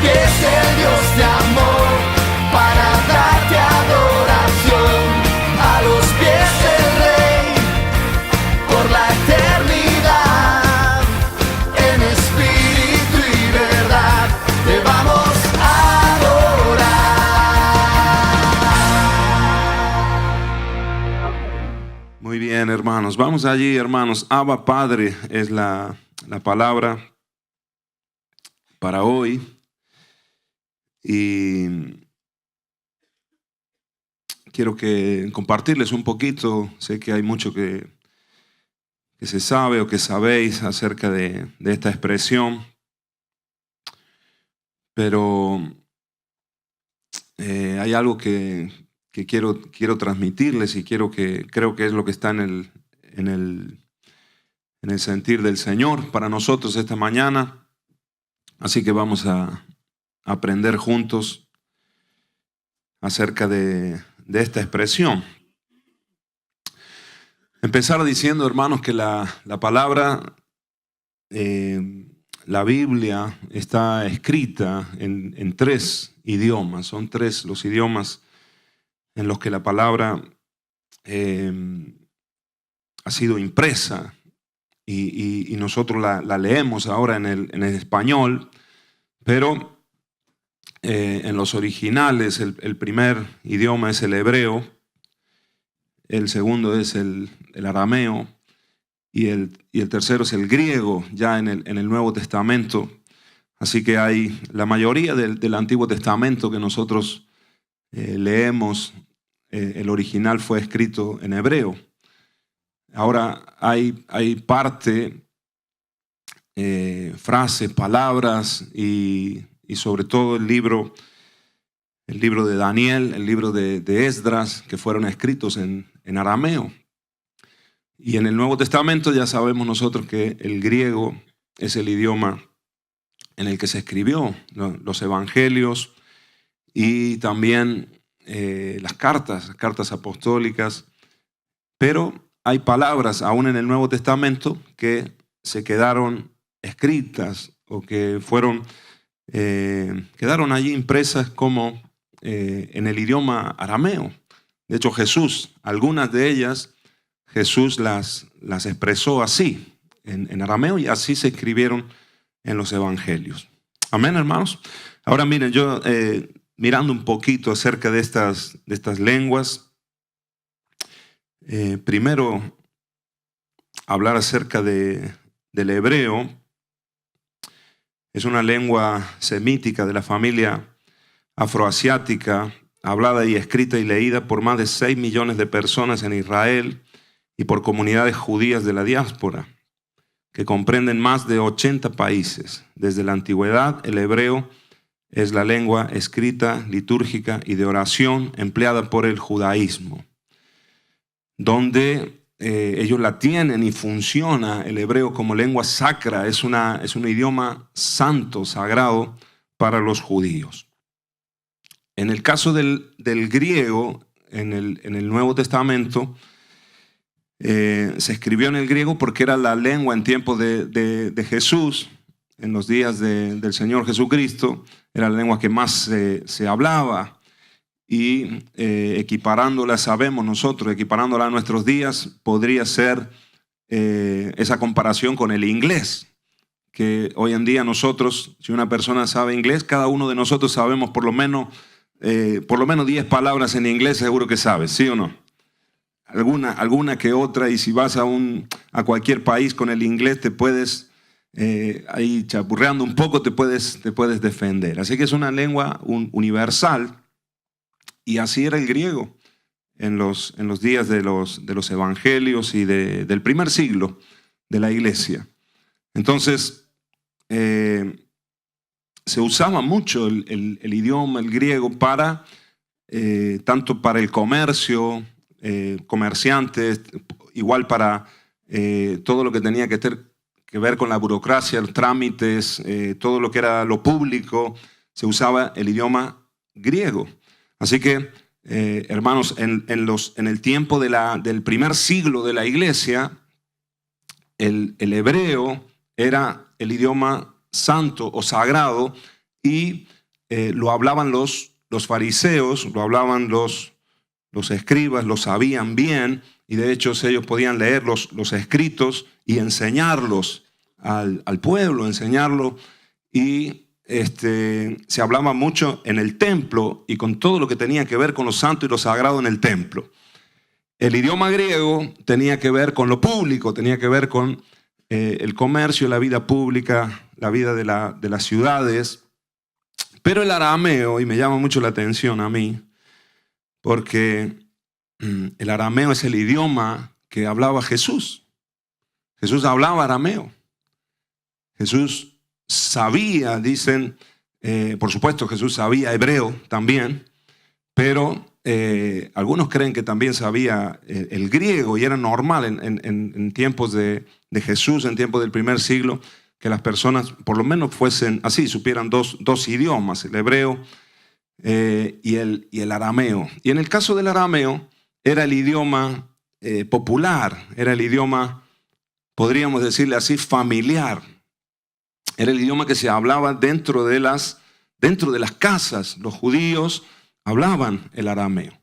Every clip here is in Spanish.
pies del Dios de amor, para darte adoración, a los pies del Rey, por la eternidad, en espíritu y verdad, te vamos a adorar. Muy bien, hermanos. Vamos allí, hermanos. Abba Padre es la palabra para hoy. Y quiero compartirles un poquito. Sé que hay mucho que se sabe o que sabéis acerca de esta expresión, pero hay algo que quiero transmitirles y creo que es lo que está en el sentir del Señor para nosotros esta mañana. Así que vamos a aprender juntos acerca de esta expresión. Empezar diciendo, hermanos, que la palabra, la Biblia, está escrita en 3 idiomas. Son 3 los idiomas en los que la palabra ha sido impresa y nosotros la leemos ahora en el español, pero en los originales el primer idioma es el hebreo, el segundo es el arameo y el tercero es el griego, ya en el Nuevo Testamento. Así que hay la mayoría del Antiguo Testamento que nosotros leemos, el original fue escrito en hebreo. Ahora hay parte, frases, palabras y sobre todo el libro de Daniel, el libro de Esdras, que fueron escritos en arameo. Y en el Nuevo Testamento ya sabemos nosotros que el griego es el idioma en el que se escribió los evangelios y también las cartas apostólicas. Pero hay palabras aún en el Nuevo Testamento que se quedaron escritas o que quedaron allí impresas como en el idioma arameo. De hecho, Jesús, algunas de ellas, Jesús las expresó así, en arameo, y así se escribieron en los evangelios. Amén, hermanos. Ahora miren, yo mirando un poquito acerca de estas lenguas, primero hablar acerca del hebreo. Es una lengua semítica de la familia afroasiática, hablada y escrita y leída por más de 6 millones de personas en Israel y por comunidades judías de la diáspora, que comprenden más de 80 países. Desde la antigüedad, el hebreo es la lengua escrita, litúrgica y de oración empleada por el judaísmo, donde ellos la tienen y funciona el hebreo como lengua sacra. Es un idioma santo, sagrado para los judíos. En el caso del griego, en el Nuevo Testamento, se escribió en el griego porque era la lengua en tiempos de Jesús, en los días del Señor Jesucristo, era la lengua que más se hablaba. Y equiparándola, sabemos nosotros, equiparándola a nuestros días, podría ser esa comparación con el inglés, que hoy en día nosotros, si una persona sabe inglés, cada uno de nosotros sabemos por lo menos 10 palabras en inglés, seguro que sabes, ¿sí o no? Alguna que otra, y si vas a cualquier país con el inglés te puedes, ahí chapurreando un poco, te puedes defender. Así que es una lengua universal. Y así era el griego en los días de los evangelios y del primer siglo de la iglesia. Entonces, se usaba mucho el idioma, el griego, tanto para el comercio, comerciantes, igual para todo lo que tenía que ver con la burocracia, los trámites, todo lo que era lo público, se usaba el idioma griego. Así que, hermanos, en el tiempo del primer siglo de la iglesia, el hebreo era el idioma santo o sagrado y lo hablaban los fariseos, lo hablaban los escribas, lo sabían bien, y de hecho ellos podían leer los escritos y enseñarlos al pueblo, enseñarlo, y se hablaba mucho en el templo y con todo lo que tenía que ver con lo santo y lo sagrado en el templo. El idioma griego tenía que ver con lo público, tenía que ver con el comercio, la vida pública, la vida de las ciudades. Pero el arameo, y me llama mucho la atención a mí, porque el arameo es el idioma que hablaba Jesús. Jesús hablaba arameo. Jesús sabía, dicen, por supuesto Jesús sabía hebreo también, pero algunos creen que también sabía el griego, y era normal en tiempos de Jesús, en tiempos del primer siglo, que las personas por lo menos fuesen así, supieran dos idiomas, el hebreo y el arameo. Y en el caso del arameo era el idioma popular, era el idioma, podríamos decirle así, familiar. Era el idioma que se hablaba dentro de las casas. Los judíos hablaban el arameo.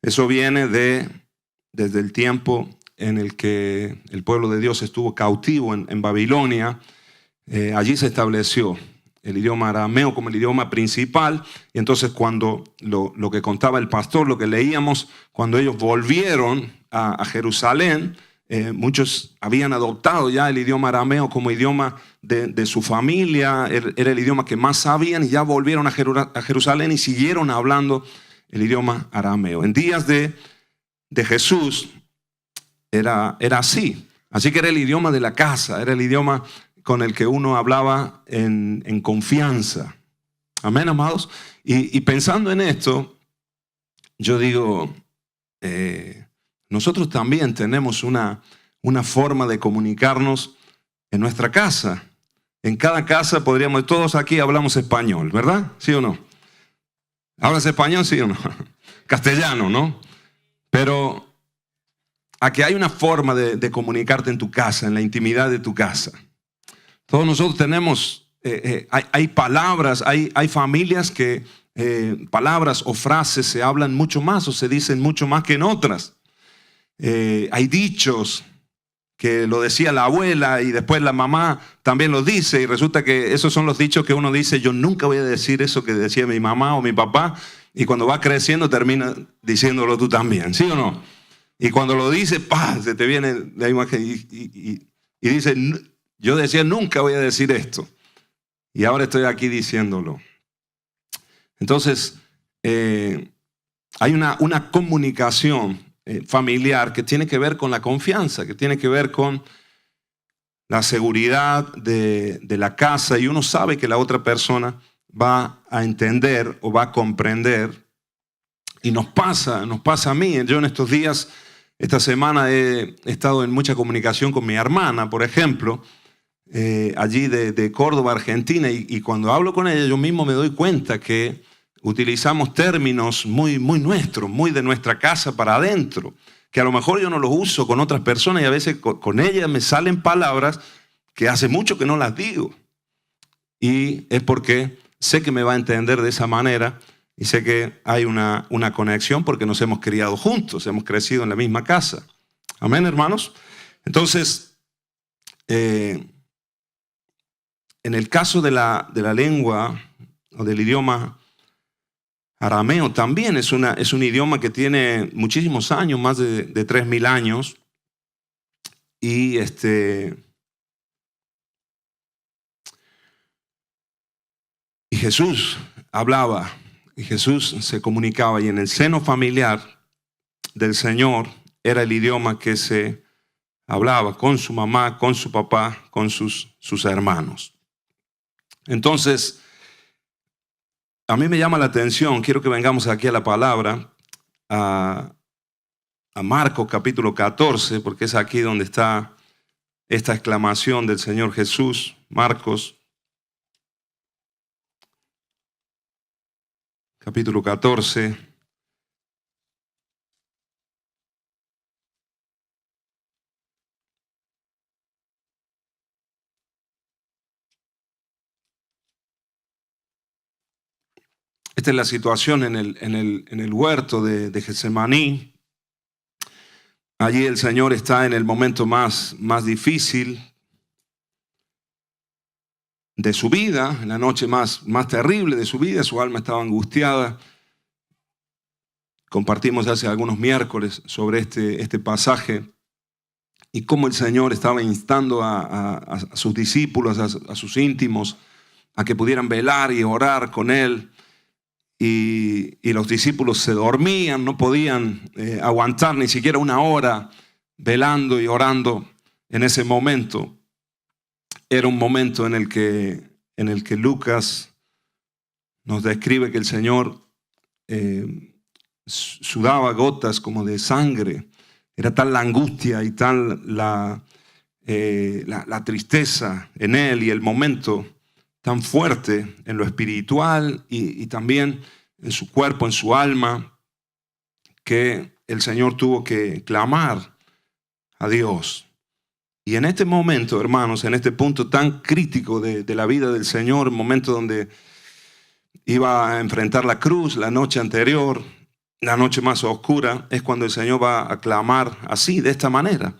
Eso viene desde el tiempo en el que el pueblo de Dios estuvo cautivo en Babilonia. Allí se estableció el idioma arameo como el idioma principal, y entonces cuando lo que contaba el pastor, lo que leíamos, cuando ellos volvieron a Jerusalén, muchos habían adoptado ya el idioma arameo como idioma de su familia, era el idioma que más sabían, y ya volvieron a Jerusalén y siguieron hablando el idioma arameo. En días de Jesús era así. Así que era el idioma de la casa, era el idioma con el que uno hablaba en confianza. Amén, amados. Y pensando en esto, yo digo, nosotros también tenemos una forma de comunicarnos en nuestra casa. En cada casa podríamos, todos aquí hablamos español, ¿verdad? ¿Sí o no? ¿Hablas español, sí o no? Castellano, ¿no? Pero aquí hay una forma de comunicarte en tu casa, en la intimidad de tu casa. Todos nosotros tenemos, hay palabras, hay familias que palabras o frases se hablan mucho más o se dicen mucho más que en otras. Hay dichos que lo decía la abuela y después la mamá también lo dice, y resulta que esos son los dichos que uno dice: yo nunca voy a decir eso que decía mi mamá o mi papá, y cuando va creciendo termina diciéndolo tú también, ¿sí o no? Y cuando lo dice, ¡pah!, se te viene la imagen y dice: yo decía nunca voy a decir esto, y ahora estoy aquí diciéndolo. Entonces hay una comunicación familiar que tiene que ver con la confianza, que tiene que ver con la seguridad de la casa, y uno sabe que la otra persona va a entender o va a comprender. Y nos pasa a mí. Yo en estos días, esta semana he estado en mucha comunicación con mi hermana, por ejemplo, allí de Córdoba, Argentina, y cuando hablo con ella yo mismo me doy cuenta que utilizamos términos muy nuestros, muy de nuestra casa para adentro, que a lo mejor yo no los uso con otras personas, y a veces con ella me salen palabras que hace mucho que no las digo. Y es porque sé que me va a entender de esa manera, y sé que hay una conexión porque nos hemos criado juntos, hemos crecido en la misma casa. Amén, hermanos. Entonces, en el caso de la lengua o del idioma arameo, también es un idioma que tiene muchísimos años, más de 3.000 años. Y Jesús hablaba, y Jesús se comunicaba, y en el seno familiar del Señor era el idioma que se hablaba con su mamá, con su papá, con sus hermanos. Entonces, a mí me llama la atención, quiero que vengamos aquí a la palabra, a Marcos capítulo 14, porque es aquí donde está esta exclamación del Señor Jesús. Marcos capítulo 14. Esta es la situación en el huerto de Getsemaní. Allí el Señor está en el momento más difícil de su vida, en la noche más terrible de su vida. Su alma estaba angustiada. Compartimos hace algunos miércoles sobre este pasaje y cómo el Señor estaba instando a sus discípulos, a sus íntimos, a que pudieran velar y orar con Él. Y los discípulos se dormían, no podían aguantar ni siquiera una hora velando y orando en ese momento. Era un momento en el que Lucas nos describe que el Señor sudaba gotas como de sangre. Era tal la angustia y tal la tristeza en Él y el momento tan fuerte en lo espiritual y también en su cuerpo, en su alma, que el Señor tuvo que clamar a Dios. Y en este momento, hermanos, en este punto tan crítico de la vida del Señor, el momento donde iba a enfrentar la cruz la noche anterior, la noche más oscura, es cuando el Señor va a clamar así, de esta manera.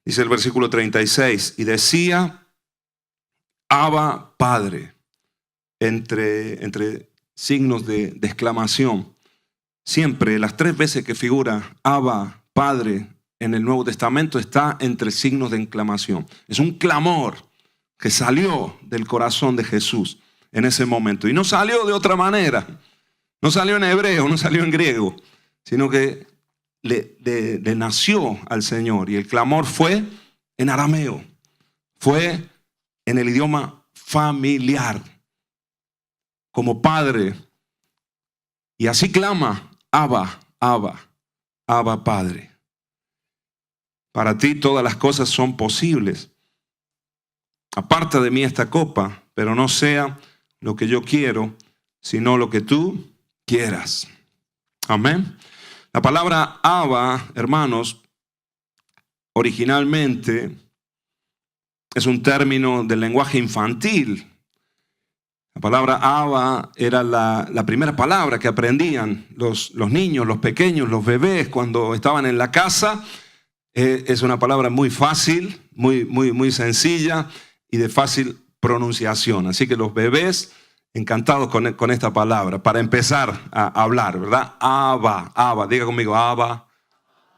Dice el versículo 36, y decía, Abba, Padre, entre signos de exclamación. Siempre, las 3 veces que figura Abba, Padre, en el Nuevo Testamento está entre signos de exclamación. Es un clamor que salió del corazón de Jesús en ese momento. Y no salió de otra manera. No salió en hebreo, no salió en griego, sino que le nació al Señor. Y el clamor fue en arameo. Fue en el idioma familiar, como padre. Y así clama, Abba, Abba, Abba, Padre. Para ti todas las cosas son posibles. Aparta de mí esta copa, pero no sea lo que yo quiero, sino lo que tú quieras. Amén. La palabra Abba, hermanos, originalmente es un término del lenguaje infantil. La palabra Abba era la primera palabra que aprendían los niños, los pequeños, los bebés cuando estaban en la casa. Es una palabra muy fácil, muy sencilla y de fácil pronunciación. Así que los bebés encantados con esta palabra para empezar a hablar, ¿verdad? Abba, Abba, diga conmigo, Abba,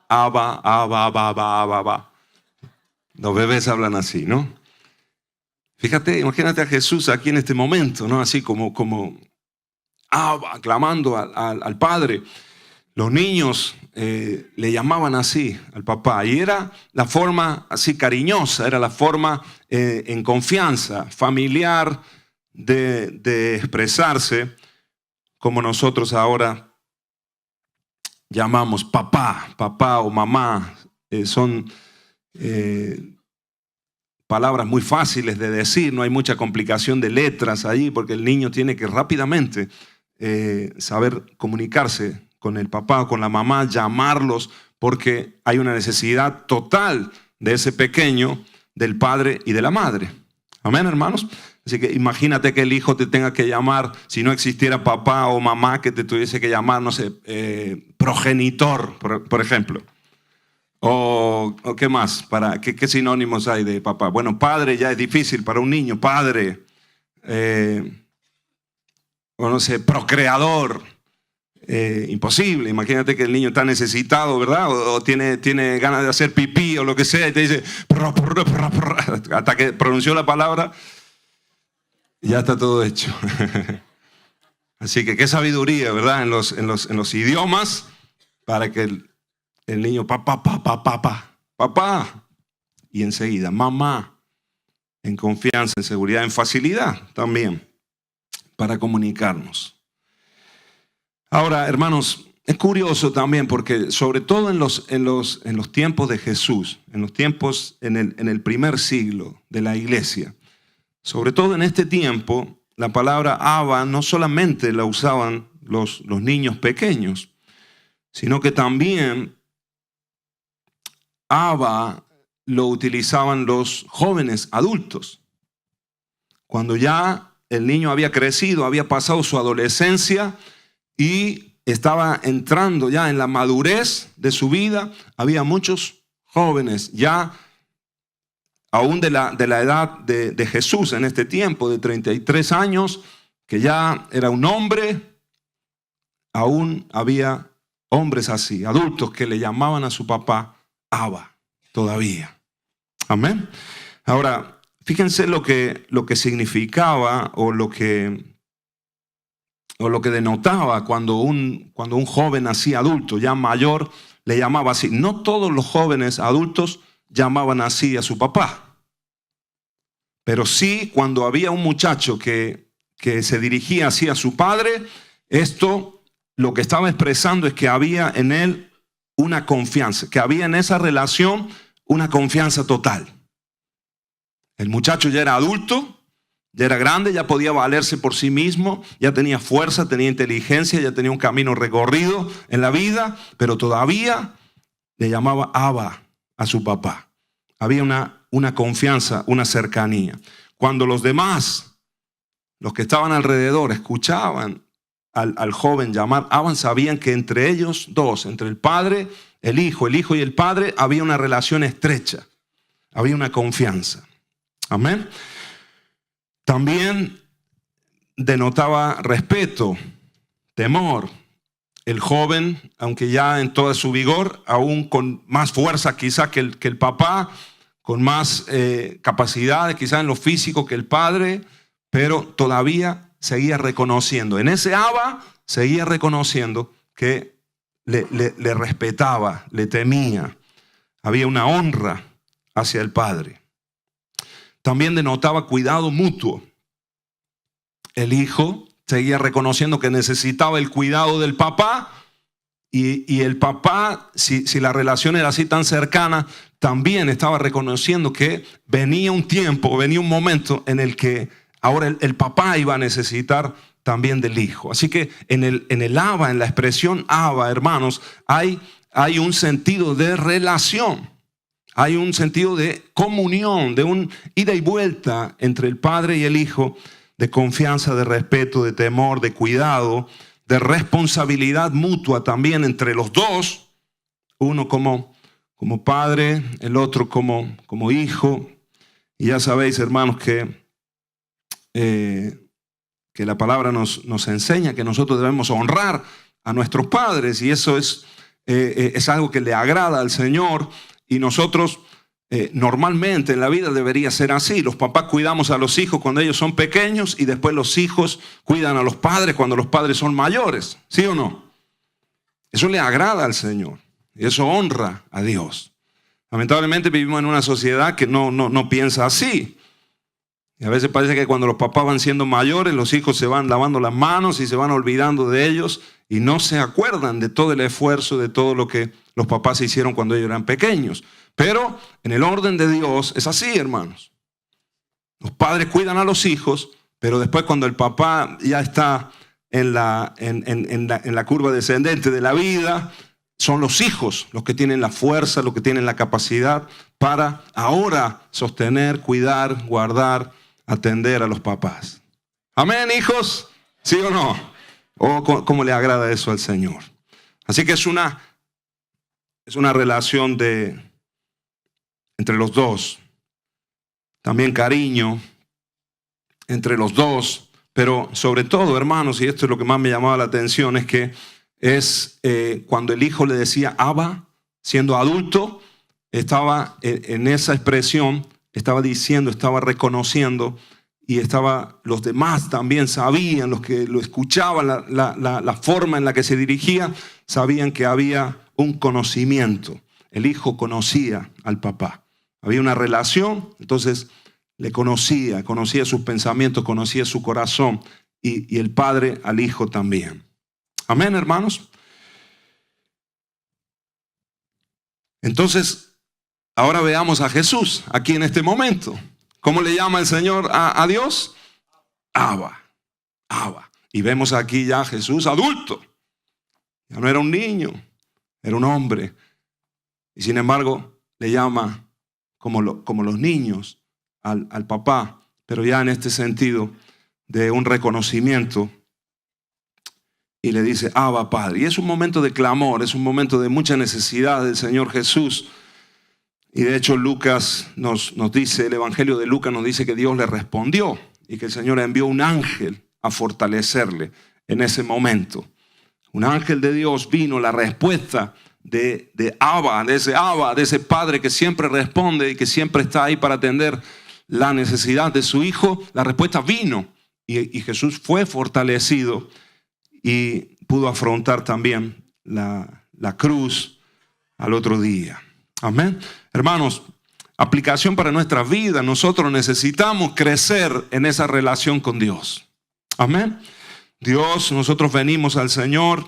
Abba, Abba, Abba, Abba, Abba, Abba. Los bebés hablan así, ¿no? Fíjate, imagínate a Jesús aquí en este momento, ¿no? Así como Abba, clamando al Padre. Los niños le llamaban así al papá y era la forma así cariñosa, era la forma en confianza, familiar de expresarse, como nosotros ahora llamamos papá o mamá. Son palabras muy fáciles de decir, no hay mucha complicación de letras allí porque el niño tiene que rápidamente saber comunicarse con el papá o con la mamá, llamarlos, porque hay una necesidad total de ese pequeño, del padre y de la madre. Amén, hermanos. Así que imagínate que el hijo te tenga que llamar, si no existiera papá o mamá que te tuviese que llamar, no sé, progenitor, por ejemplo. O ¿qué más? ¿Qué sinónimos hay de papá? Bueno, padre ya es difícil para un niño, padre. O no sé, procreador. Imposible. Imagínate que el niño está necesitado, ¿verdad? O tiene ganas de hacer pipí o lo que sea y te dice hasta que pronunció la palabra ya está todo hecho. Así que qué sabiduría, ¿verdad? En los idiomas para que el niño papá y enseguida mamá, en confianza, en seguridad, en facilidad también para comunicarnos. Ahora, hermanos, es curioso también porque sobre todo en los tiempos de Jesús, en los tiempos en el primer siglo de la iglesia, sobre todo en este tiempo, la palabra Abba no solamente la usaban los niños pequeños, sino que también Abba lo utilizaban los jóvenes adultos. Cuando ya el niño había crecido, había pasado su adolescencia y estaba entrando ya en la madurez de su vida. Había muchos jóvenes ya, aún de la edad de Jesús en este tiempo, de 33 años, que ya era un hombre. Aún había hombres así, adultos, que le llamaban a su papá Abba, todavía. Amén. Ahora, fíjense lo que significaba o lo que denotaba cuando un joven así adulto, ya mayor, le llamaba así. No todos los jóvenes adultos llamaban así a su papá. Pero sí, cuando había un muchacho que se dirigía así a su padre, esto lo que estaba expresando es que había en él una confianza, que había en esa relación una confianza total. El muchacho ya era adulto, ya era grande, ya podía valerse por sí mismo, ya tenía fuerza, tenía inteligencia, ya tenía un camino recorrido en la vida, pero todavía le llamaba Abba a su papá. Había una confianza, una cercanía. Cuando los demás, los que estaban alrededor, escuchaban al joven llamar Abba, sabían que entre ellos dos, entre el padre, el hijo y el padre, había una relación estrecha, había una confianza. Amén. También denotaba respeto, temor. El joven, aunque ya en toda su vigor, aún con más fuerza quizá que el papá, con más capacidades quizá en lo físico que el padre, pero todavía seguía reconociendo. En ese Abba seguía reconociendo que le respetaba, le temía. Había una honra hacia el padre. También denotaba cuidado mutuo. El hijo seguía reconociendo que necesitaba el cuidado del papá y el papá, si la relación era así tan cercana, también estaba reconociendo que venía un tiempo, venía un momento en el que ahora el papá iba a necesitar también del hijo. Así que en el Abba, en la expresión Abba, hermanos, hay un sentido de relación. Hay un sentido de comunión, de un ida y vuelta entre el padre y el hijo, de confianza, de respeto, de temor, de cuidado, de responsabilidad mutua también entre los dos. Uno como padre, el otro como hijo. Y ya sabéis, hermanos, que la palabra nos enseña que nosotros debemos honrar a nuestros padres, y eso es algo que le agrada al Señor. Y nosotros normalmente en la vida debería ser así. Los papás cuidamos a los hijos cuando ellos son pequeños y después los hijos cuidan a los padres cuando los padres son mayores, ¿sí o no? Eso le agrada al Señor y eso honra a Dios. Lamentablemente vivimos en una sociedad que no piensa así. Y a veces parece que cuando los papás van siendo mayores, los hijos se van lavando las manos y se van olvidando de ellos y no se acuerdan de todo el esfuerzo, de todo lo que los papás hicieron cuando ellos eran pequeños. Pero en el orden de Dios es así, hermanos. Los padres cuidan a los hijos, pero después cuando el papá ya está en la curva descendente de la vida, son los hijos los que tienen la fuerza, los que tienen la capacidad para ahora sostener, cuidar, guardar, atender a los papás. Amén, hijos. ¿Sí o no? ¿O cómo le agrada eso al Señor? Así que es una relación entre los dos. También cariño entre los dos. Pero sobre todo, hermanos, y esto es lo que más me llamaba la atención, es que cuando el hijo le decía Abba, siendo adulto, estaba en esa expresión, estaba diciendo, estaba reconociendo, y los demás también sabían, los que lo escuchaban, la forma en la que se dirigía, sabían que había un conocimiento. El hijo conocía al papá. Había una relación, entonces le conocía sus pensamientos, conocía su corazón, y el padre al hijo también. Amén, hermanos. Entonces, ahora veamos a Jesús aquí en este momento. ¿Cómo le llama el Señor a Dios? Abba, Abba. Y vemos aquí ya a Jesús adulto. Ya no era un niño, era un hombre. Y sin embargo, le llama como los niños al papá, pero ya en este sentido de un reconocimiento y le dice, Abba, Padre. Y es un momento de clamor, es un momento de mucha necesidad del Señor Jesús. Y de hecho Lucas nos dice, el Evangelio de Lucas nos dice que Dios le respondió y que el Señor envió un ángel a fortalecerle en ese momento. Un ángel de Dios vino, la respuesta de Abba, de ese padre que siempre responde y que siempre está ahí para atender la necesidad de su hijo. La respuesta vino y Jesús fue fortalecido y pudo afrontar también la cruz al otro día. Amén. Hermanos, aplicación para nuestra vida. Nosotros necesitamos crecer en esa relación con Dios. Amén. Dios, nosotros venimos al Señor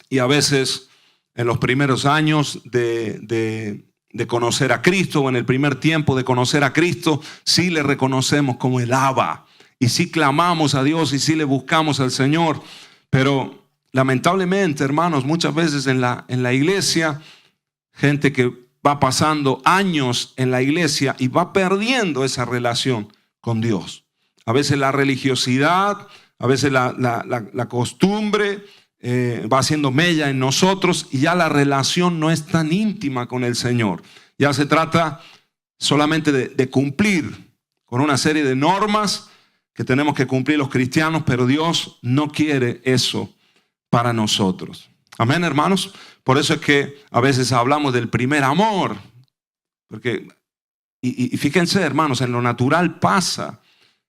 y a veces en los primeros años de conocer a Cristo o en el primer tiempo de conocer a Cristo, sí le reconocemos como el Abba y sí clamamos a Dios y sí le buscamos al Señor. Pero lamentablemente, hermanos, muchas veces en la iglesia, gente que va pasando años en la iglesia y va perdiendo esa relación con Dios. A veces la religiosidad, a veces la costumbre va haciendo mella en nosotros y ya la relación no es tan íntima con el Señor. Ya se trata solamente de cumplir con una serie de normas que tenemos que cumplir los cristianos, pero Dios no quiere eso para nosotros. Amén, hermanos. Por eso es que a veces hablamos del primer amor. Porque, y fíjense, hermanos, en lo natural pasa.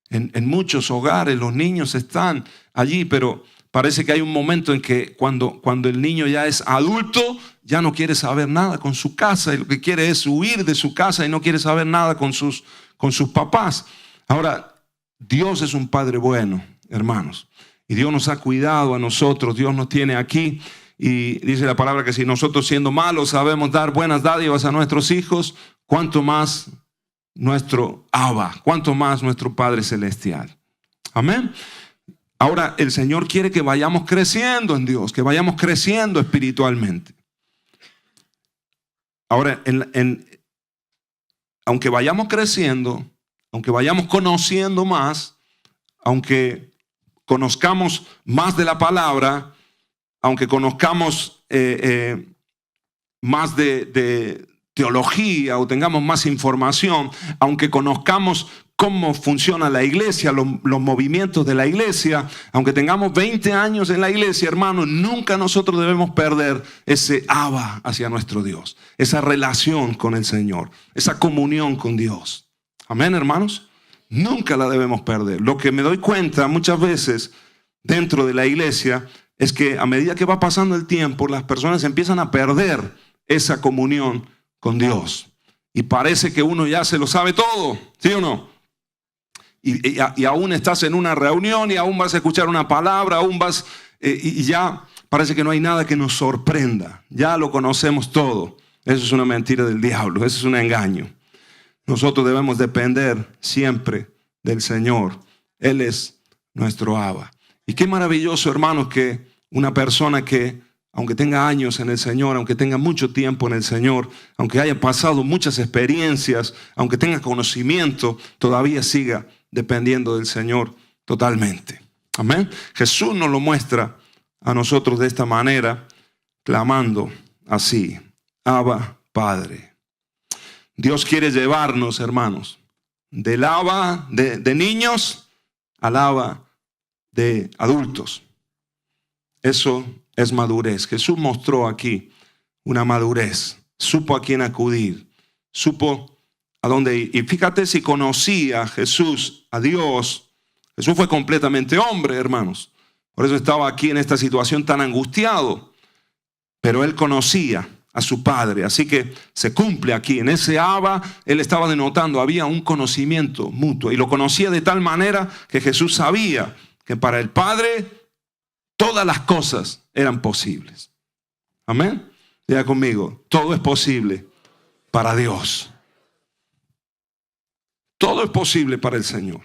En muchos hogares los niños están allí, pero parece que hay un momento en que cuando el niño ya es adulto, ya no quiere saber nada con su casa y lo que quiere es huir de su casa y no quiere saber nada con sus papás. Ahora, Dios es un Padre bueno, hermanos, y Dios nos ha cuidado a nosotros, Dios nos tiene aquí y dice la palabra que si nosotros siendo malos sabemos dar buenas dádivas a nuestros hijos, cuánto más nuestro Abba, cuánto más nuestro Padre Celestial. Amén. Ahora el Señor quiere que vayamos creciendo en Dios, que vayamos creciendo espiritualmente. Ahora, aunque vayamos creciendo, aunque vayamos conociendo más, aunque conozcamos más de la palabra, aunque conozcamos más de teología o tengamos más información, aunque conozcamos cómo funciona la iglesia, los movimientos de la iglesia, aunque tengamos 20 años en la iglesia, hermanos, nunca nosotros debemos perder ese Abba hacia nuestro Dios, esa relación con el Señor, esa comunión con Dios. Amén, hermanos. Nunca la debemos perder. Lo que me doy cuenta muchas veces dentro de la iglesia es que a medida que va pasando el tiempo, las personas empiezan a perder esa comunión con Dios. Y parece que uno ya se lo sabe todo, ¿sí o no? Y aún estás en una reunión y aún vas a escuchar una palabra, aún vas y ya parece que no hay nada que nos sorprenda. Ya lo conocemos todo. Eso es una mentira del diablo, eso es un engaño. Nosotros debemos depender siempre del Señor. Él es nuestro Abba. Y qué maravilloso, hermanos, que una persona que, aunque tenga años en el Señor, aunque tenga mucho tiempo en el Señor, aunque haya pasado muchas experiencias, aunque tenga conocimiento, todavía siga dependiendo del Señor totalmente. Amén. Jesús nos lo muestra a nosotros de esta manera, clamando así: Abba, Padre. Dios quiere llevarnos, hermanos, del Abba de niños al Abba de adultos. Eso es madurez. Jesús mostró aquí una madurez. Supo a quién acudir. Supo a dónde ir. Y fíjate, si conocía a Jesús, a Dios, Jesús fue completamente hombre, hermanos. Por eso estaba aquí en esta situación tan angustiado. Pero él conocía a su Padre. Así que se cumple aquí. En ese Abba, él estaba denotando, había un conocimiento mutuo. Y lo conocía de tal manera que Jesús sabía que para el Padre todas las cosas eran posibles. Amén. Diga conmigo, todo es posible para Dios. Todo es posible para el Señor.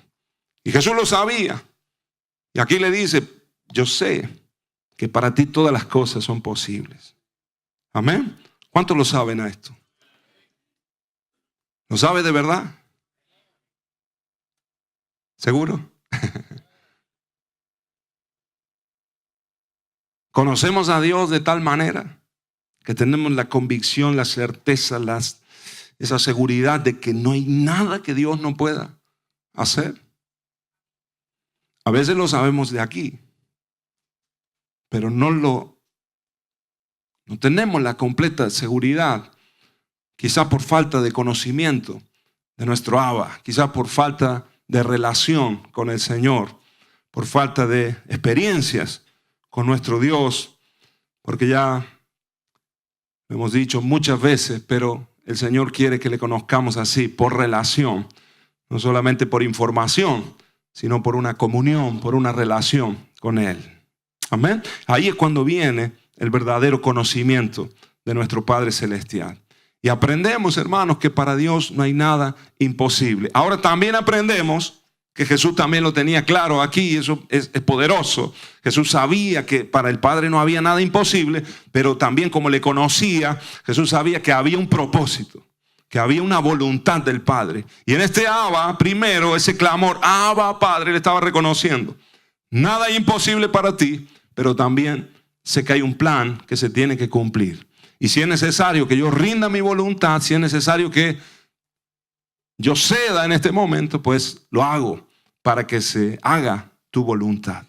Y Jesús lo sabía. Y aquí le dice, yo sé que para ti todas las cosas son posibles. Amén. ¿Cuántos lo saben a esto? ¿Lo sabe de verdad? ¿Seguro? Conocemos a Dios de tal manera que tenemos la convicción, la certeza, esa seguridad de que no hay nada que Dios no pueda hacer. A veces lo sabemos de aquí, pero no tenemos la completa seguridad, quizás por falta de conocimiento de nuestro Abba, quizás por falta de relación con el Señor, por falta de experiencias con nuestro Dios, porque ya lo hemos dicho muchas veces, pero el Señor quiere que le conozcamos así, por relación, no solamente por información, sino por una comunión, por una relación con Él. Amén. Ahí es cuando viene el verdadero conocimiento de nuestro Padre Celestial. Y aprendemos, hermanos, que para Dios no hay nada imposible. Ahora también aprendemos que Jesús también lo tenía claro aquí, eso es poderoso. Jesús sabía que para el Padre no había nada imposible, pero también como le conocía, Jesús sabía que había un propósito, que había una voluntad del Padre. Y en este Abba, primero, ese clamor, Abba, Padre, le estaba reconociendo. Nada imposible para ti, pero también sé que hay un plan que se tiene que cumplir. Y si es necesario que yo rinda mi voluntad, si es necesario que yo ceda en este momento, pues lo hago para que se haga tu voluntad.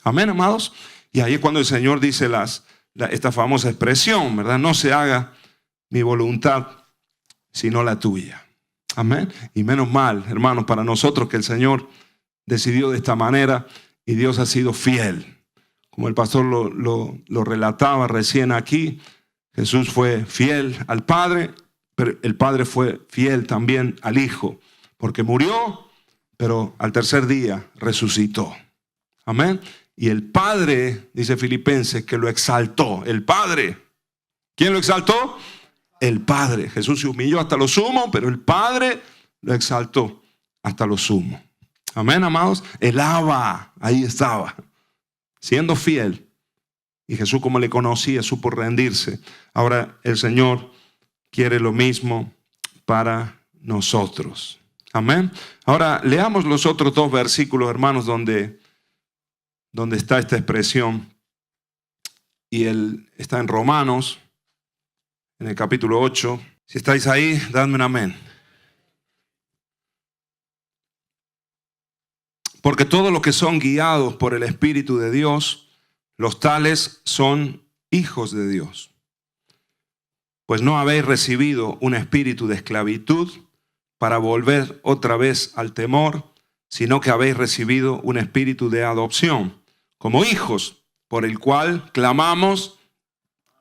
Amén, amados. Y ahí es cuando el Señor dice esta famosa expresión, ¿verdad? No se haga mi voluntad, sino la tuya. Amén. Y menos mal, hermanos, para nosotros que el Señor decidió de esta manera y Dios ha sido fiel. Como el pastor lo relataba recién aquí, Jesús fue fiel al Padre, pero el Padre fue fiel también al Hijo, porque murió, pero al tercer día resucitó. Amén. Y el Padre, dice Filipenses, que lo exaltó. El Padre. ¿Quién lo exaltó? El Padre. Jesús se humilló hasta lo sumo, pero el Padre lo exaltó hasta lo sumo. Amén, amados. El Abba, ahí estaba, siendo fiel. Y Jesús, como le conocía, supo rendirse. Ahora el Señor quiere lo mismo para nosotros. Amén. Ahora leamos los otros dos versículos, hermanos, donde está esta expresión. Y él está en Romanos, en el capítulo 8. Si estáis ahí, dadme un amén. Porque todos los que son guiados por el Espíritu de Dios, los tales son hijos de Dios. Pues no habéis recibido un espíritu de esclavitud para volver otra vez al temor, sino que habéis recibido un espíritu de adopción, como hijos, por el cual clamamos.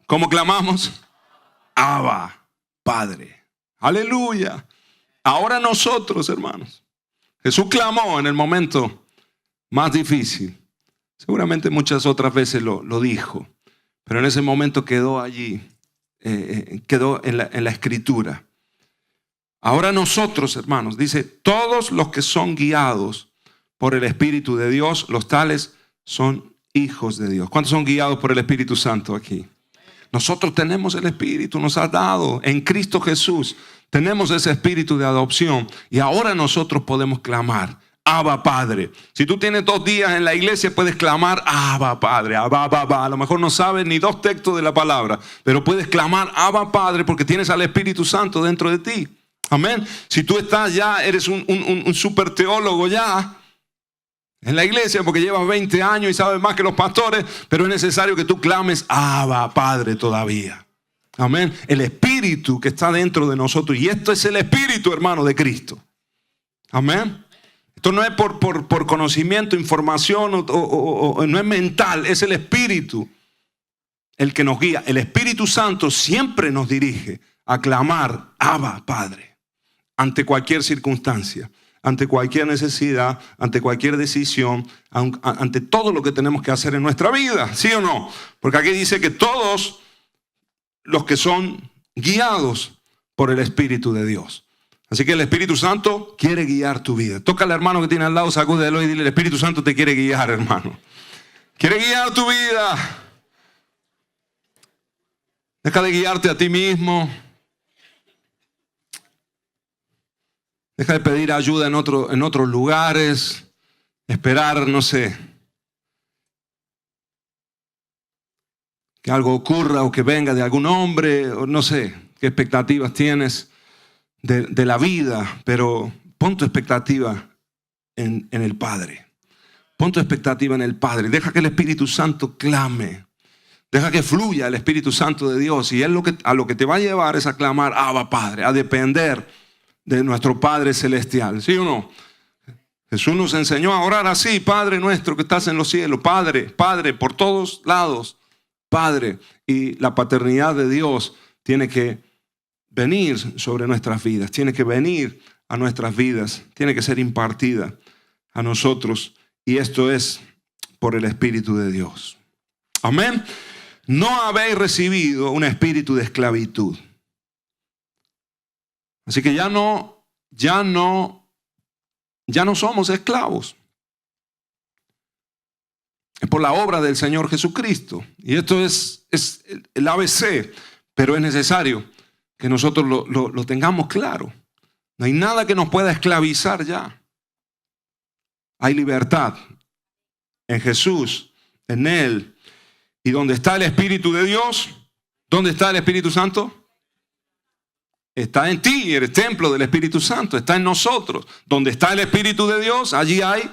¿Cómo clamamos? Abba, Padre. Aleluya. Ahora nosotros, hermanos. Jesús clamó en el momento más difícil. Seguramente muchas otras veces lo dijo, pero en ese momento quedó allí. Quedó en la escritura. Ahora nosotros, hermanos, dice, todos los que son guiados por el Espíritu de Dios, los tales son hijos de Dios. ¿Cuántos son guiados por el Espíritu Santo aquí? Nosotros tenemos el Espíritu, nos ha dado en Cristo Jesús. Tenemos ese espíritu de adopción y ahora nosotros podemos clamar, Abba, Padre. Si tú tienes 2 días en la iglesia, puedes clamar, Abba, Padre, Abba, Abba. A lo mejor no sabes ni 2 textos de la palabra, pero puedes clamar, Abba, Padre, porque tienes al Espíritu Santo dentro de ti. Amén. Si tú estás ya, eres un super teólogo ya en la iglesia, porque llevas 20 años y sabes más que los pastores, pero es necesario que tú clames, Abba, Padre, todavía. Amén. El Espíritu que está dentro de nosotros, y esto es el Espíritu, hermano, de Cristo. Amén. Esto no es por conocimiento, información, o no es mental, es el Espíritu el que nos guía. El Espíritu Santo siempre nos dirige a clamar, Abba, Padre, ante cualquier circunstancia, ante cualquier necesidad, ante cualquier decisión, ante todo lo que tenemos que hacer en nuestra vida, ¿sí o no? Porque aquí dice que todos los que son guiados por el Espíritu de Dios. Así que el Espíritu Santo quiere guiar tu vida. Toca al hermano que tiene al lado, sacúdelo y dile, el Espíritu Santo te quiere guiar, hermano. Quiere guiar tu vida. Deja de guiarte a ti mismo. Deja de pedir ayuda en otros lugares. Esperar, no sé, que algo ocurra o que venga de algún hombre, o no sé qué expectativas tienes de la vida, pero pon tu expectativa en el Padre. Pon tu expectativa en el Padre. Deja que el Espíritu Santo clame. Deja que fluya el Espíritu Santo de Dios. Y Él a lo que te va a llevar es a clamar, Abba Padre, a depender de nuestro Padre Celestial. ¿Sí o no? Jesús nos enseñó a orar así: Padre nuestro que estás en los cielos. Padre, Padre, por todos lados. Padre. Y la paternidad de Dios tiene que venir sobre nuestras vidas. Tiene que venir a nuestras vidas. Tiene que ser impartida a nosotros. Y esto es por el Espíritu de Dios. Amén. No habéis recibido un espíritu de esclavitud. Así que ya no somos esclavos. Es por la obra del Señor Jesucristo. Y esto es el ABC, pero es necesario que nosotros lo tengamos claro. No hay nada que nos pueda esclavizar ya. Hay libertad en Jesús, en Él. ¿Y dónde está el Espíritu de Dios? ¿Dónde está el Espíritu Santo? Está en ti, eres templo del Espíritu Santo, está en nosotros. Donde está el Espíritu de Dios, allí hay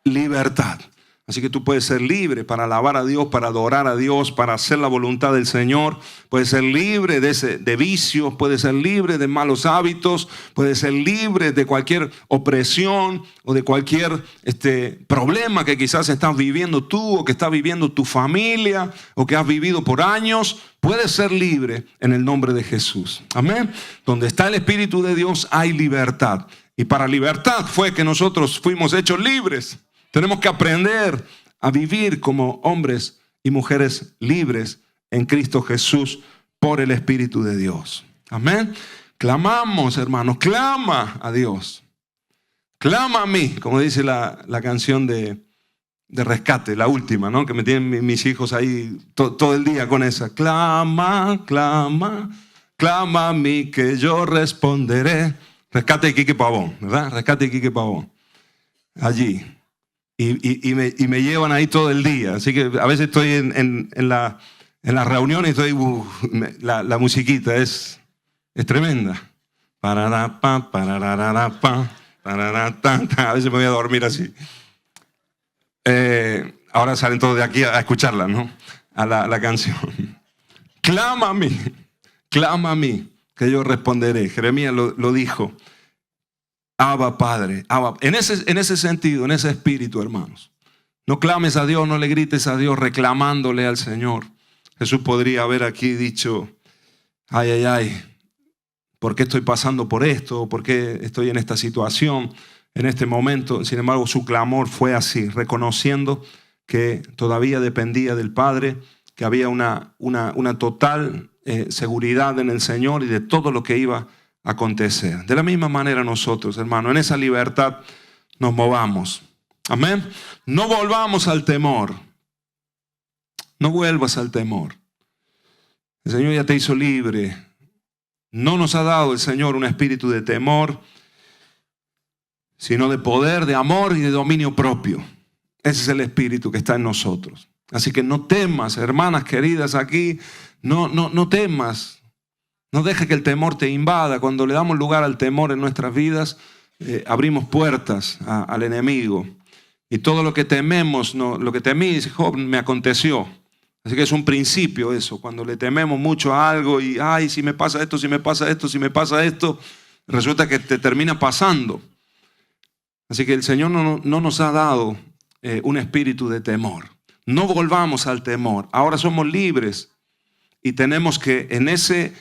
libertad. Así que tú puedes ser libre para alabar a Dios, para adorar a Dios, para hacer la voluntad del Señor. Puedes ser libre de vicios, puedes ser libre de malos hábitos, puedes ser libre de cualquier opresión o de cualquier problema que quizás estás viviendo tú o que está viviendo tu familia o que has vivido por años. Puedes ser libre en el nombre de Jesús. Amén. Donde está el Espíritu de Dios hay libertad. Y para libertad fue que nosotros fuimos hechos libres. Tenemos que aprender a vivir como hombres y mujeres libres en Cristo Jesús por el Espíritu de Dios. Amén. Clamamos, hermanos, clama a Dios. Clama a mí, como dice la canción de Rescate, la última, ¿no? Que me tienen mis hijos ahí todo el día con esa. Clama, clama, clama a mí que yo responderé. Rescate de Quique Pavón, ¿verdad? Rescate de Quique Pavón. Allí. Y me llevan ahí todo el día. Así que a veces estoy en la reunión y estoy, la musiquita es tremenda. A veces me voy a dormir así. Ahora salen todos de aquí a escucharla, ¿no? A la canción. Clama a mí, que yo responderé. Jeremías lo dijo. Abba Padre, Abba. En ese sentido, en ese espíritu, hermanos. No clames a Dios, no le grites a Dios reclamándole al Señor. Jesús podría haber aquí dicho, ay, ¿por qué estoy pasando por esto? ¿Por qué estoy en esta situación, en este momento? Sin embargo, su clamor fue así, reconociendo que todavía dependía del Padre, que había una total seguridad en el Señor y de todo lo que iba a acontecer. De la misma manera nosotros, hermano, en esa libertad nos movamos. Amén. No volvamos al temor. No vuelvas al temor. El Señor ya te hizo libre. No nos ha dado el Señor un espíritu de temor, sino de poder, de amor y de dominio propio. Ese es el espíritu que está en nosotros. Así que no temas, hermanas queridas aquí, no temas. No dejes que el temor te invada. Cuando le damos lugar al temor en nuestras vidas, abrimos puertas al enemigo. Y todo lo que tememos, lo que temí, dice Job, me aconteció. Así que es un principio eso. Cuando le tememos mucho a algo y, ay, si me pasa esto, si me pasa esto, si me pasa esto, resulta que te termina pasando. Así que el Señor no nos ha dado un espíritu de temor. No volvamos al temor. Ahora somos libres. Y tenemos que en este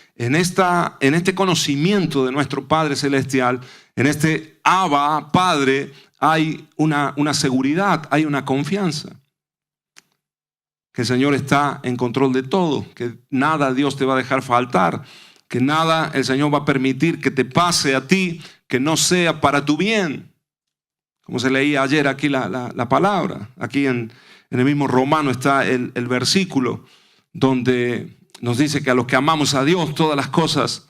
conocimiento de nuestro Padre Celestial, en este Abba, Padre, hay una seguridad, hay una confianza. Que el Señor está en control de todo, que nada Dios te va a dejar faltar, que nada el Señor va a permitir que te pase a ti, que no sea para tu bien. Como se leía ayer aquí la palabra, aquí en el mismo Romano está el versículo donde nos dice que a los que amamos a Dios todas las cosas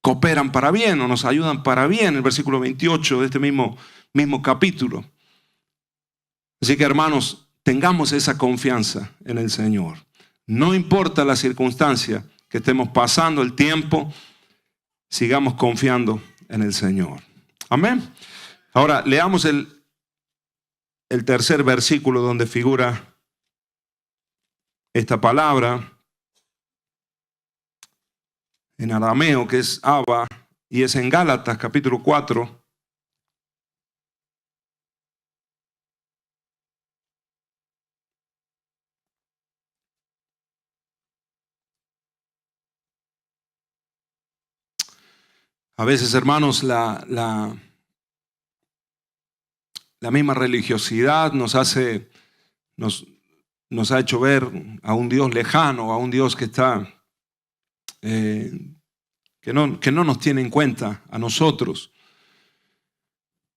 cooperan para bien o nos ayudan para bien. El versículo 28 de este mismo capítulo. Así que hermanos, tengamos esa confianza en el Señor. No importa la circunstancia que estemos pasando, el tiempo, sigamos confiando en el Señor. Amén. Ahora, leamos el tercer versículo donde figura esta palabra en arameo, que es Abba, y es en Gálatas capítulo 4. A veces, hermanos, la misma religiosidad nos ha hecho ver a un Dios lejano, a un Dios que está que no nos tiene en cuenta a nosotros.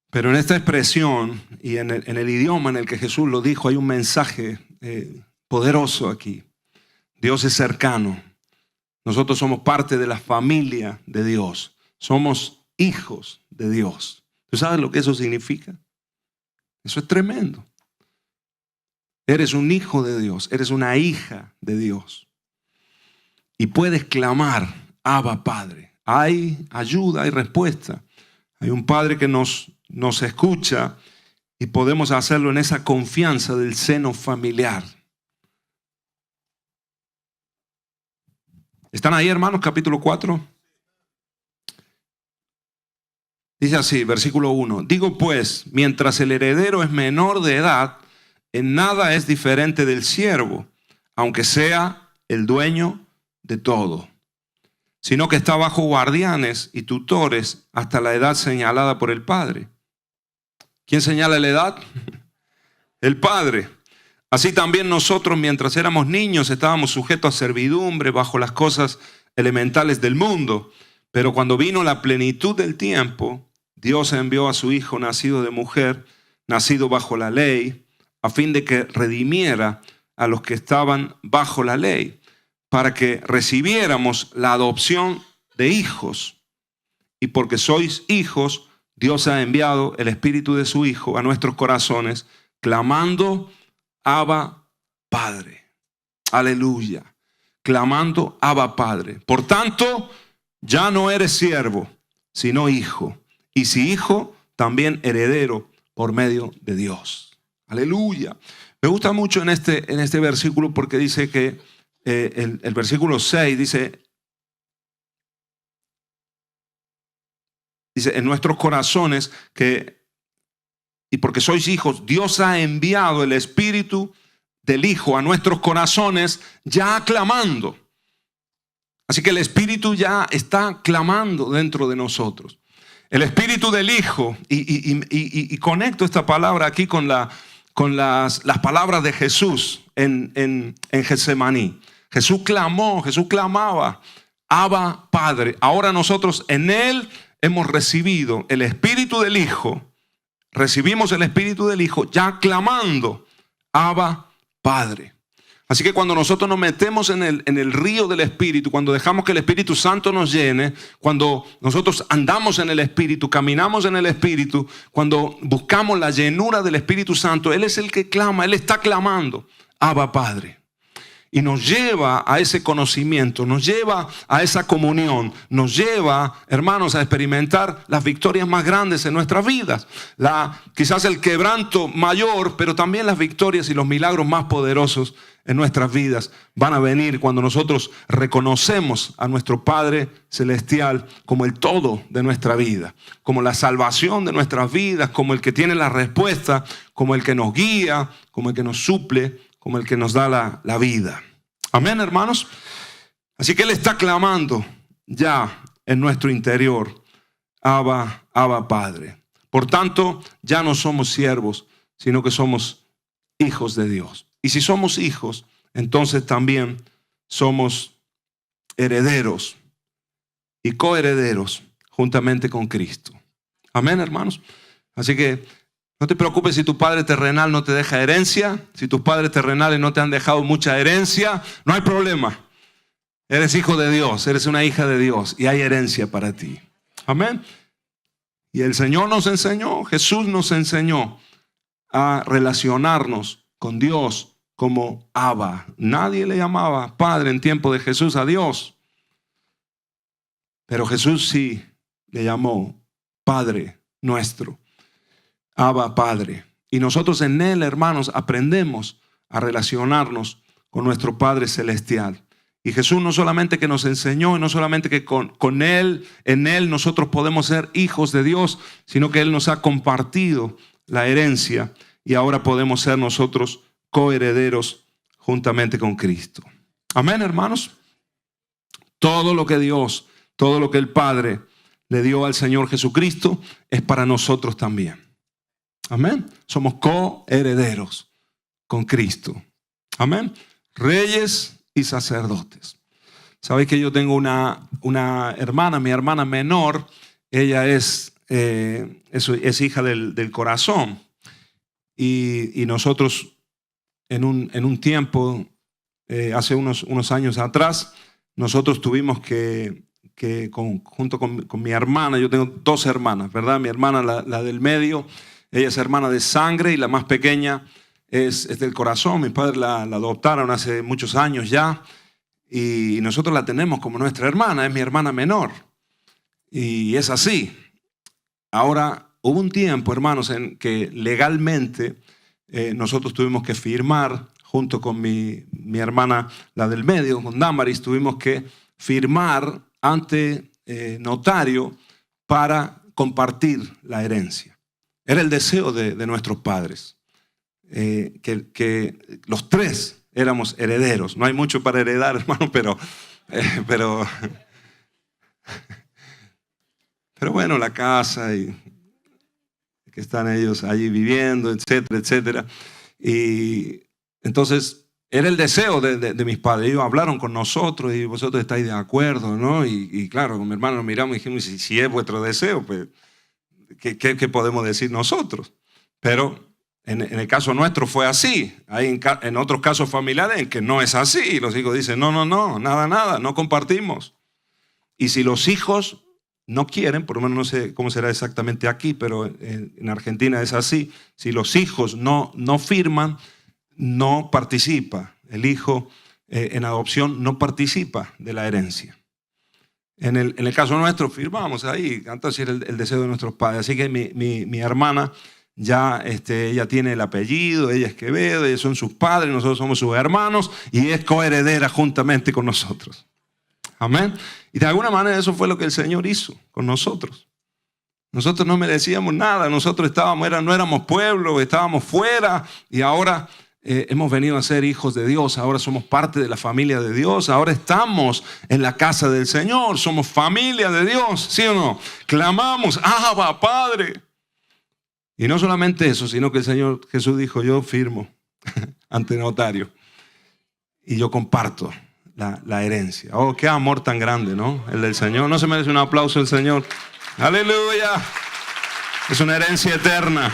Pero en esta expresión y en el idioma en el que Jesús lo dijo, hay un mensaje poderoso aquí. Dios es cercano. Nosotros somos parte de la familia de Dios. Somos hijos de Dios. ¿Tú sabes lo que eso significa? Eso es tremendo. Eres un hijo de Dios, eres una hija de Dios. Y puedes clamar, Abba, Padre. Hay ayuda, hay respuesta. Hay un Padre que nos escucha y podemos hacerlo en esa confianza del seno familiar. ¿Están ahí, hermanos? Capítulo 4. Dice así, versículo 1. Digo pues, mientras el heredero es menor de edad, en nada es diferente del siervo, aunque sea el dueño de todo, sino que está bajo guardianes y tutores hasta la edad señalada por el Padre. ¿Quién señala la edad? El Padre. Así también nosotros, mientras éramos niños, estábamos sujetos a servidumbre bajo las cosas elementales del mundo. Pero cuando vino la plenitud del tiempo, Dios envió a su Hijo nacido de mujer, nacido bajo la ley, a fin de que redimiera a los que estaban bajo la ley, para que recibiéramos la adopción de hijos. Y porque sois hijos, Dios ha enviado el Espíritu de su Hijo a nuestros corazones, clamando, Abba, Padre. Aleluya. Clamando, Abba, Padre. Por tanto, ya no eres siervo, sino hijo. Y si hijo, también heredero por medio de Dios. Aleluya. Me gusta mucho en este versículo porque dice que el versículo 6 dice en nuestros corazones y porque sois hijos, Dios ha enviado el Espíritu del Hijo a nuestros corazones ya clamando. Así que el Espíritu ya está clamando dentro de nosotros. El Espíritu del Hijo, y conecto esta palabra aquí con las palabras de Jesús en Getsemaní. Jesús clamaba, Abba, Padre. Ahora nosotros en Él hemos recibido el Espíritu del Hijo. Recibimos el Espíritu del Hijo ya clamando, Abba, Padre. Así que cuando nosotros nos metemos en el río del Espíritu, cuando dejamos que el Espíritu Santo nos llene, cuando nosotros andamos en el Espíritu, caminamos en el Espíritu, cuando buscamos la llenura del Espíritu Santo, Él es el que clama, Él está clamando, Abba, Padre. Y nos lleva a ese conocimiento, nos lleva a esa comunión, nos lleva, hermanos, a experimentar las victorias más grandes en nuestras vidas. Quizás el quebranto mayor, pero también las victorias y los milagros más poderosos en nuestras vidas van a venir cuando nosotros reconocemos a nuestro Padre Celestial como el todo de nuestra vida, como la salvación de nuestras vidas, como el que tiene la respuesta, como el que nos guía, como el que nos suple, como el que nos da la vida. Amén, hermanos. Así que Él está clamando ya en nuestro interior, Abba, Abba, Padre. Por tanto, ya no somos siervos, sino que somos hijos de Dios. Y si somos hijos, entonces también somos herederos y coherederos juntamente con Cristo. Amén, hermanos. Así que no te preocupes si tu padre terrenal no te deja herencia, si tus padres terrenales no te han dejado mucha herencia, no hay problema. Eres hijo de Dios, eres una hija de Dios y hay herencia para ti. Amén. Y el Señor nos enseñó, Jesús nos enseñó a relacionarnos con Dios como Abba. Nadie le llamaba Padre en tiempo de Jesús a Dios. Pero Jesús sí le llamó Padre nuestro. Abba, Padre. Y nosotros en Él, hermanos, aprendemos a relacionarnos con nuestro Padre Celestial. Y Jesús no solamente que nos enseñó, y no solamente que con Él, en Él nosotros podemos ser hijos de Dios, sino que Él nos ha compartido la herencia y ahora podemos ser nosotros coherederos juntamente con Cristo. Amén, hermanos. Todo lo que Dios, todo lo que el Padre le dio al Señor Jesucristo es para nosotros también. Amén. Somos coherederos con Cristo. Amén. Reyes y sacerdotes. Sabéis que yo tengo una hermana, mi hermana menor. Ella es hija del corazón. Y nosotros en un tiempo, hace unos años atrás, nosotros tuvimos que junto con mi hermana, yo tengo dos hermanas, ¿verdad? Mi hermana, la del medio, ella es hermana de sangre y la más pequeña es del corazón. Mis padres la adoptaron hace muchos años ya y nosotros la tenemos como nuestra hermana, es mi hermana menor. Y es así. Ahora, hubo un tiempo, hermanos, en que legalmente nosotros tuvimos que firmar, junto con mi hermana, la del medio, con Damaris, tuvimos que firmar ante notario para compartir la herencia. Era el deseo de nuestros padres. Que los tres éramos herederos. No hay mucho para heredar, hermano, pero bueno, la casa y que están ellos allí viviendo, etcétera, etcétera. Y entonces era el deseo de mis padres. Ellos hablaron con nosotros y vosotros estáis de acuerdo, ¿no? Y claro, con mi hermano nos miramos y dijimos, si es vuestro deseo, pues, ¿qué podemos decir nosotros? Pero en el caso nuestro fue así. Hay en otros casos familiares en que no es así. Los hijos dicen, no, nada, no compartimos. Y si los hijos no quieren, por lo menos no sé cómo será exactamente aquí, pero en Argentina es así. Si los hijos no firman, no participa. El hijo en adopción no participa de la herencia. En el caso nuestro firmamos ahí. Entonces era el deseo de nuestros padres. Así que mi hermana ya ella tiene el apellido, ella es Quevedo, ellos son sus padres, nosotros somos sus hermanos y es coheredera juntamente con nosotros. Amén. Y de alguna manera eso fue lo que el Señor hizo con nosotros. Nosotros no merecíamos nada, nosotros no éramos pueblo, estábamos fuera y ahora hemos venido a ser hijos de Dios, ahora somos parte de la familia de Dios, ahora estamos en la casa del Señor, somos familia de Dios, ¿sí o no? Clamamos, Abba, Padre. Y no solamente eso, sino que el Señor Jesús dijo, yo firmo ante notario y yo comparto la herencia. Oh, qué amor tan grande, ¿no? El del Señor. ¿No se merece un aplauso el Señor? ¡Aleluya! Es una herencia eterna.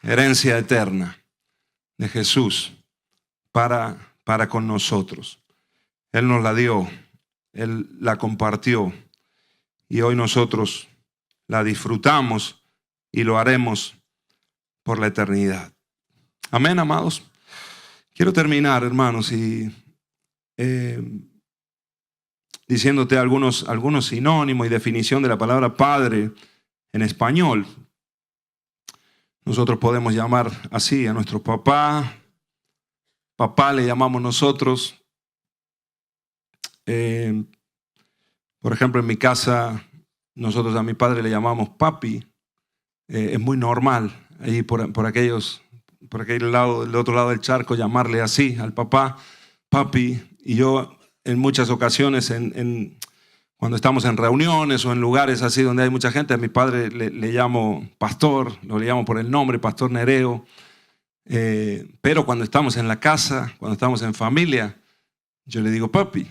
Herencia eterna de Jesús para con nosotros. Él nos la dio. Él la compartió y hoy nosotros la disfrutamos y lo haremos por la eternidad. Amén, amados. Quiero terminar, hermanos, y diciéndote algunos sinónimos y definición de la palabra Padre en español. Nosotros podemos llamar así a nuestro papá. Papá le llamamos nosotros. Por ejemplo, en mi casa, nosotros a mi padre le llamamos papi. Es muy normal allí por aquel lado, del otro lado del charco, llamarle así al papá, papi. Y yo en muchas ocasiones, cuando estamos en reuniones o en lugares así donde hay mucha gente, a mi padre le llamo pastor, lo le llamo por el nombre, Pastor Nereo. Pero cuando estamos en la casa, cuando estamos en familia, yo le digo papi.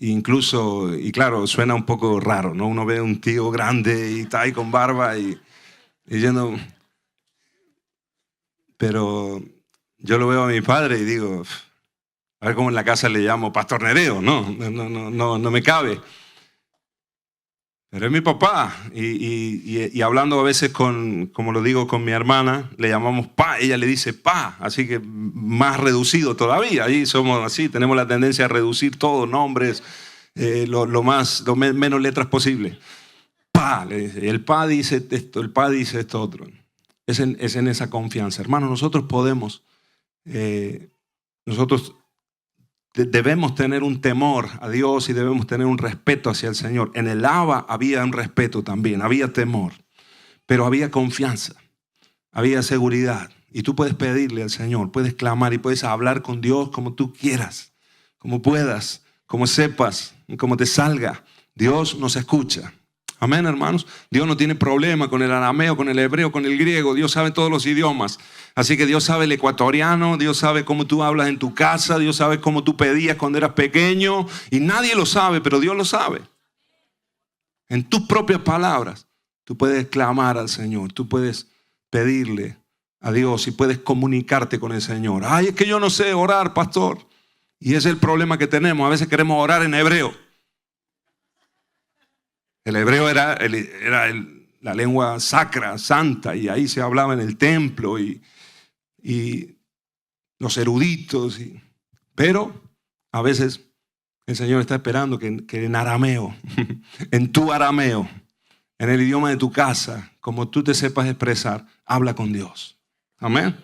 Incluso, y claro, suena un poco raro, ¿no? Uno ve un tío grande y está ahí con barba y yendo. Pero yo lo veo a mi padre y digo, a ver cómo en la casa le llamo Pastor Nereo, no me cabe. Pero es mi papá. Y hablando a veces como lo digo con mi hermana, le llamamos pa, ella le dice pa, así que más reducido todavía. Ahí somos así, tenemos la tendencia a reducir todo, nombres, lo menos letras posible. Pa, le dice. El pa dice esto, el pa dice esto otro. Es en esa confianza. Hermano, nosotros podemos, debemos tener un temor a Dios y debemos tener un respeto hacia el Señor. En el Abba había un respeto también, había temor, pero había confianza, había seguridad. Y tú puedes pedirle al Señor, puedes clamar y puedes hablar con Dios como tú quieras, como puedas, como sepas, como te salga. Dios nos escucha. Amén, hermanos. Dios no tiene problema con el arameo, con el hebreo, con el griego. Dios sabe todos los idiomas. Así que Dios sabe el ecuatoriano, Dios sabe cómo tú hablas en tu casa, Dios sabe cómo tú pedías cuando eras pequeño. Y nadie lo sabe, pero Dios lo sabe. En tus propias palabras, tú puedes clamar al Señor, tú puedes pedirle a Dios y puedes comunicarte con el Señor. Ay, es que yo no sé orar, pastor. Y ese es el problema que tenemos. A veces queremos orar en hebreo. El hebreo era la lengua sacra, santa, y ahí se hablaba en el templo y los eruditos. Pero a veces el Señor está esperando que en arameo, en tu arameo, en el idioma de tu casa, como tú te sepas expresar, habla con Dios. Amén.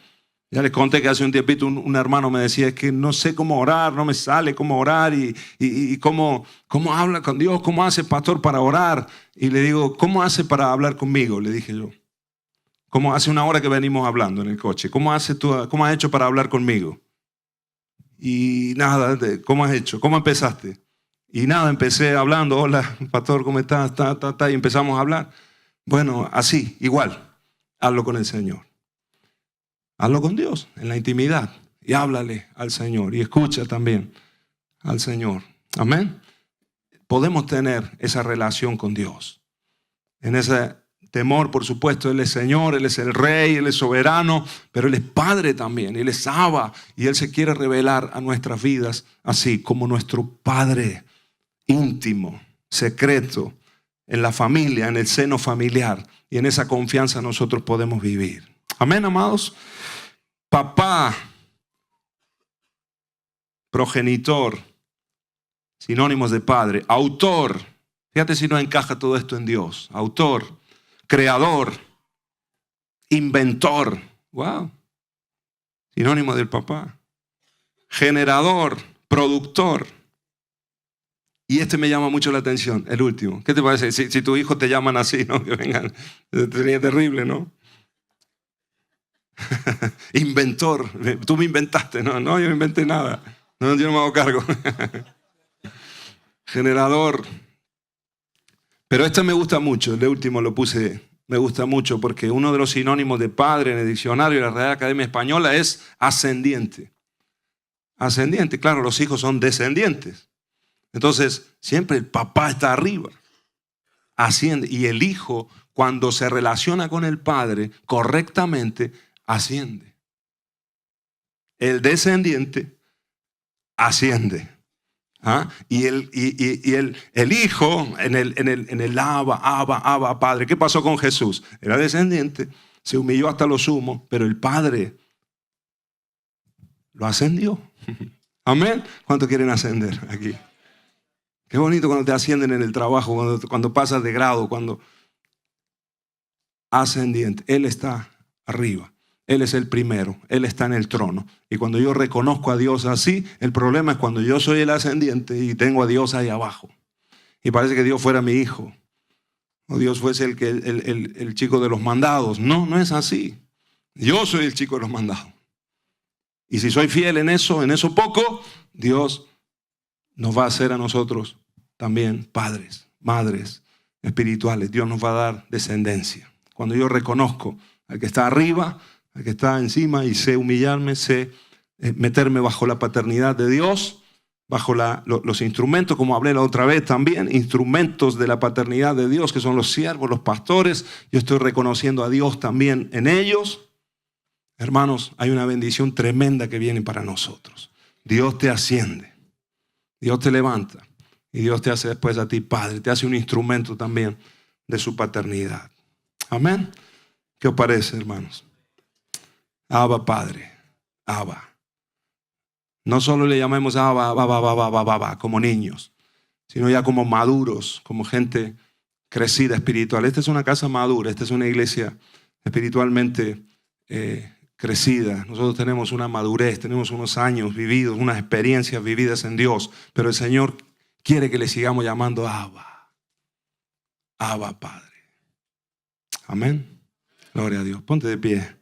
Ya les conté que hace un tiempito un hermano me decía, es que no sé cómo orar, no me sale cómo orar y cómo habla con Dios, cómo hace pastor para orar. Y le digo, ¿cómo hace para hablar conmigo? Le dije yo. ¿Cómo hace una hora que venimos hablando en el coche? ¿Cómo has hecho para hablar conmigo? Y nada, ¿cómo has hecho? ¿Cómo empezaste? Y nada, empecé hablando, hola pastor, ¿cómo estás? Y empezamos a hablar. Bueno, así, igual, hazlo con el Señor. Hazlo con Dios en la intimidad y háblale al Señor y escucha también al Señor. Amén. Podemos tener esa relación con Dios. En ese temor, por supuesto, Él es Señor, Él es el Rey, Él es soberano, pero Él es Padre también, Él es Abba y Él se quiere revelar a nuestras vidas así como nuestro Padre íntimo, secreto, en la familia, en el seno familiar, y en esa confianza nosotros podemos vivir. Amén, amados. Papá, progenitor, sinónimos de padre. Autor, fíjate si no encaja todo esto en Dios. Autor, creador, inventor. Wow, sinónimo del papá. Generador, productor. Y este me llama mucho la atención, el último. ¿Qué te parece? Si tu hijo te llaman así, ¿no? Que vengan, sería terrible, ¿no? Inventor, tú me inventaste. No, yo no inventé nada. No, yo no me hago cargo. Generador. Pero este me gusta mucho, el último lo puse, me gusta mucho porque uno de los sinónimos de padre en el diccionario de la Real Academia Española es ascendiente. Ascendiente, claro, los hijos son descendientes. Entonces, siempre el papá está arriba. Asciende. Y el hijo, cuando se relaciona con el padre correctamente, asciende. El descendiente asciende. ¿Ah? Y el hijo en el Abba, Padre. ¿Qué pasó con Jesús? Era descendiente, se humilló hasta lo sumo, pero el Padre lo ascendió. Amén. ¿Cuántos quieren ascender aquí? Qué bonito cuando te ascienden en el trabajo, cuando pasas de grado, cuando ascendiente. Él está arriba. Él es el primero, Él está en el trono. Y cuando yo reconozco a Dios así, el problema es cuando yo soy el ascendiente y tengo a Dios ahí abajo. Y parece que Dios fuera mi hijo. O Dios fuese el chico de los mandados. No, no es así. Yo soy el chico de los mandados. Y si soy fiel en eso poco, Dios nos va a hacer a nosotros también padres, madres espirituales. Dios nos va a dar descendencia. Cuando yo reconozco al que está arriba, al que está encima, y sé humillarme, sé meterme bajo la paternidad de Dios, bajo los instrumentos, como hablé la otra vez también, instrumentos de la paternidad de Dios, que son los siervos, los pastores. Yo estoy reconociendo a Dios también en ellos. Hermanos, hay una bendición tremenda que viene para nosotros. Dios te asciende, Dios te levanta Y Dios te hace después a ti padre, te hace un instrumento también de su paternidad. Amén. ¿Qué os parece, hermanos? Abba, Padre. Abba. No solo le llamemos Abba, como niños, sino ya como maduros, como gente crecida espiritual. Esta es una casa madura, esta es una iglesia espiritualmente crecida. Nosotros tenemos una madurez, tenemos unos años vividos, unas experiencias vividas en Dios, pero el Señor quiere que le sigamos llamando Abba. Abba, Padre. Amén. Gloria a Dios. Ponte de pie.